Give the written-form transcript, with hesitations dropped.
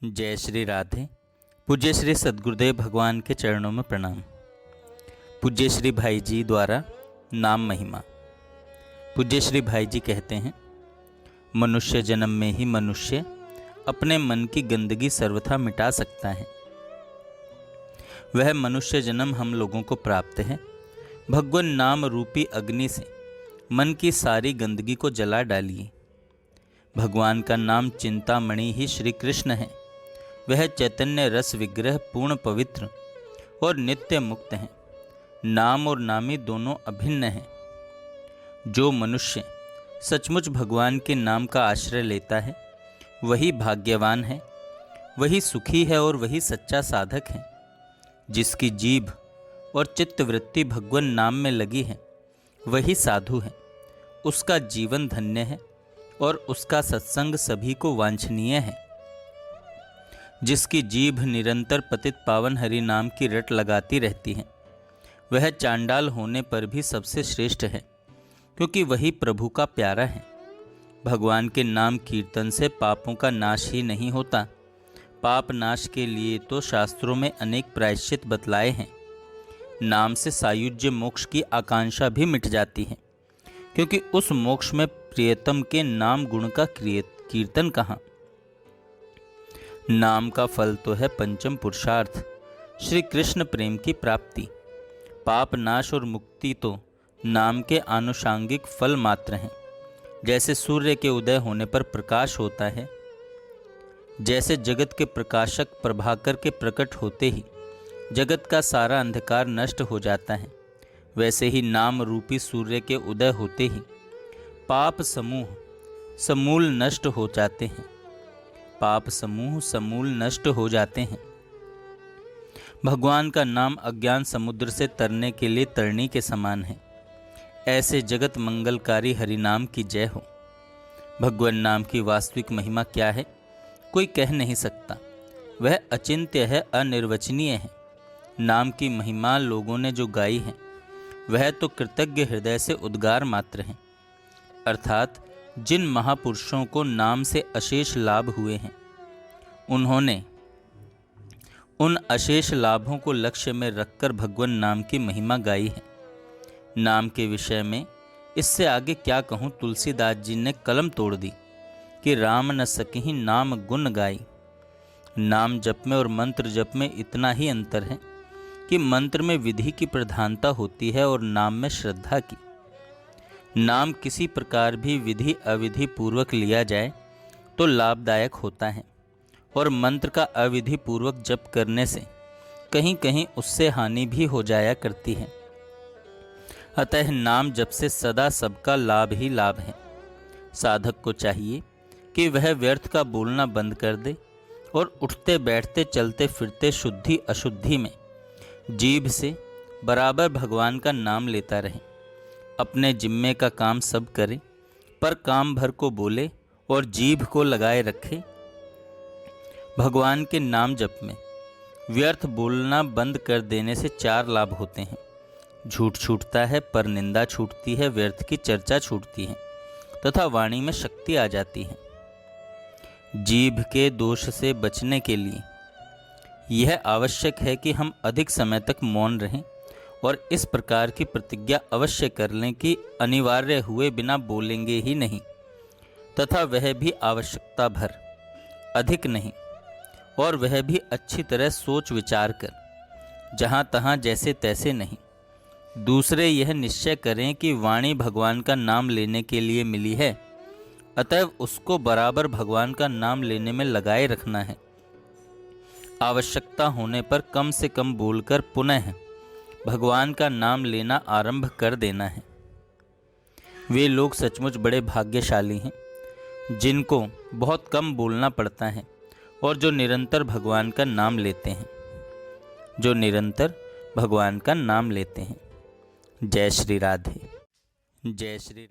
जय श्री राधे। पूज्य श्री सद्गुरुदेव भगवान के चरणों में प्रणाम। पूज्य श्री भाई जी द्वारा नाम महिमा। पूज्य श्री भाई जी कहते हैं, मनुष्य जन्म में ही मनुष्य अपने मन की गंदगी सर्वथा मिटा सकता है। वह मनुष्य जन्म हम लोगों को प्राप्त है। भगवान नाम रूपी अग्नि से मन की सारी गंदगी को जला डालिए। भगवान का नाम चिंतामणि ही श्री कृष्ण है। वह चैतन्य रस विग्रह पूर्ण पवित्र और नित्य मुक्त हैं। नाम और नामी दोनों अभिन्न हैं। जो मनुष्य सचमुच भगवान के नाम का आश्रय लेता है वही भाग्यवान है, वही सुखी है और वही सच्चा साधक है। जिसकी जीभ और चित्तवृत्ति भगवान नाम में लगी है वही साधु है। उसका जीवन धन्य है और उसका सत्संग सभी को वांछनीय है। जिसकी जीभ निरंतर पतित पावन हरि नाम की रट लगाती रहती है वह चांडाल होने पर भी सबसे श्रेष्ठ है, क्योंकि वही प्रभु का प्यारा है। भगवान के नाम कीर्तन से पापों का नाश ही नहीं होता, पाप नाश के लिए तो शास्त्रों में अनेक प्रायश्चित बतलाए हैं। नाम से सायुज्य मोक्ष की आकांक्षा भी मिट जाती है, क्योंकि उस मोक्ष में प्रियतम के नाम गुण का कीर्तन कहाँ। नाम का फल तो है पंचम पुरुषार्थ, श्री कृष्ण प्रेम की प्राप्ति। पाप नाश और मुक्ति तो नाम के आनुषांगिक फल मात्र हैं। जैसे सूर्य के उदय होने पर प्रकाश होता है, जैसे जगत के प्रकाशक प्रभाकर के प्रकट होते ही जगत का सारा अंधकार नष्ट हो जाता है, वैसे ही नाम रूपी सूर्य के उदय होते ही पाप समूह समूल नष्ट हो जाते हैं। पाप समूह समूल नष्ट हो जाते हैं। भगवान का नाम अज्ञान समुद्र से तरने के लिए तरणी के समान है। ऐसे जगत मंगलकारी हरि नाम की जय हो। भगवान नाम की वास्तविक महिमा क्या है कोई कह नहीं सकता। वह अचिंत्य है, अनिर्वचनीय है। नाम की महिमा लोगों ने जो गाई है वह तो कृतज्ञ हृदय से उद्गार मात्र है। अर्थात जिन महापुरुषों को नाम से अशेष लाभ हुए हैं उन्होंने उन अशेष लाभों को लक्ष्य में रखकर भगवान नाम की महिमा गाई है। नाम के विषय में इससे आगे क्या कहूँ। तुलसीदास जी ने कलम तोड़ दी कि राम न सकिहि नाम गुण गाई। नाम जप में और मंत्र जप में इतना ही अंतर है कि मंत्र में विधि की प्रधानता होती है और नाम में श्रद्धा की। नाम किसी प्रकार भी विधि अविधि पूर्वक लिया जाए तो लाभदायक होता है, और मंत्र का अविधि पूर्वक जप करने से कहीं कहीं उससे हानि भी हो जाया करती है। अतः नाम जप से सदा सबका लाभ ही लाभ है। साधक को चाहिए कि वह व्यर्थ का बोलना बंद कर दे और उठते बैठते चलते फिरते शुद्धि अशुद्धि में जीभ से बराबर भगवान का नाम लेता रहे। अपने जिम्मे का काम सब करे, पर काम भर को बोले और जीभ को लगाए रखे। भगवान के नाम जप में व्यर्थ बोलना बंद कर देने से 4 लाभ होते हैं। झूठ छूटता है, पर निंदा छूटती है, व्यर्थ की चर्चा छूटती है तथा वाणी में शक्ति आ जाती है। जीभ के दोष से बचने के लिए यह आवश्यक है कि हम अधिक समय तक मौन रहें और इस प्रकार की प्रतिज्ञा अवश्य कर लें कि अनिवार्य हुए बिना बोलेंगे ही नहीं, तथा वह भी आवश्यकता भर, अधिक नहीं, और वह भी अच्छी तरह सोच विचार कर, जहाँ तहाँ जैसे तैसे नहीं। दूसरे यह निश्चय करें कि वाणी भगवान का नाम लेने के लिए मिली है, अतएव उसको बराबर भगवान का नाम लेने में लगाए रखना है। आवश्यकता होने पर कम से कम बोलकर पुनः भगवान का नाम लेना आरंभ कर देना है। वे लोग सचमुच बड़े भाग्यशाली हैं जिनको बहुत कम बोलना पड़ता है और जो निरंतर भगवान का नाम लेते हैं, जो निरंतर भगवान का नाम लेते हैं। जय श्री राधे। जय श्री